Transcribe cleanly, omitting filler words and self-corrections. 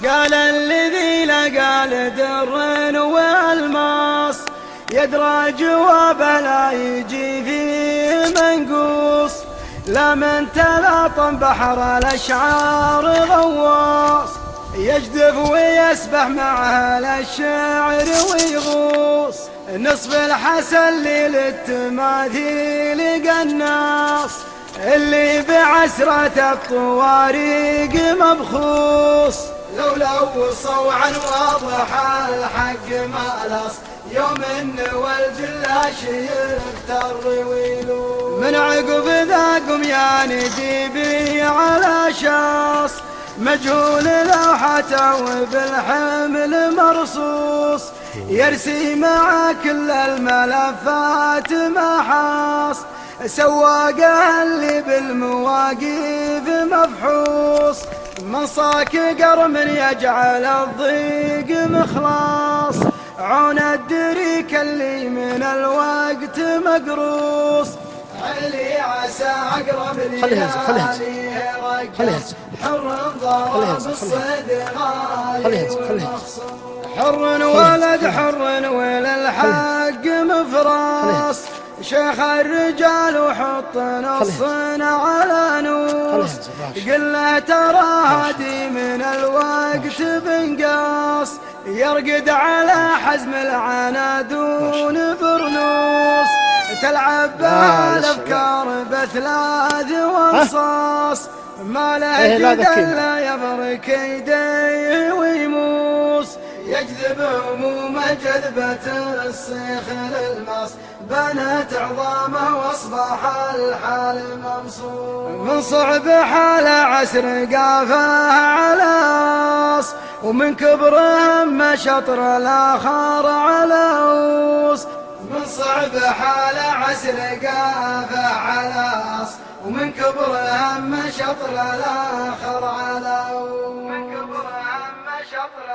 قال الذي لقى لدر والماس يدرى جوابه لا يجي فيه منقوص. لا من تلاطم بحر الأشعار غواص يجدف ويسبح معها للشعر ويغوص. نصف الحسن للتماثيل قناص اللي بعسرة الطوارق مبخوص. لولا وصوا عن واضح الحق مالاص يوم ان ولد اللاش يغتر ويلوص. من عقب ذا قم يا نديبي على شاص مجهول لوحته وبالحمل مرصوص يرسي مع كل الملفات محاص. سواقه اللي بالمواقف مفحوص مصاك قرم يجعل الضيق مخلاص. عون الدريك اللي من الوقت مقروص اللي عسى عقرب لياليه رقص حر ضرب الصدر غالي والمخصوص. حر ولد حر وللحق مفراس شيخ الرجال وحط نصنا على نوس. قلنا ترى هادي من الوقت بنقاص يرقد على حزم العنا دون برنوس. تلعب بالافكار بثلاث وانصاص ما له جد الا يفرك يديه ويموس. يجذب هموم جذبة الصيخ للماس بنت عظامه واصبح الحال ممصوص. من صعب حال عسر قافه على أص ومن كبرهم ما شطر الاخر على أوس. من صعب حال عسر قافه على أص ومن كبرهم ما شطر الاخر على أوس. من كبرهم ما شطر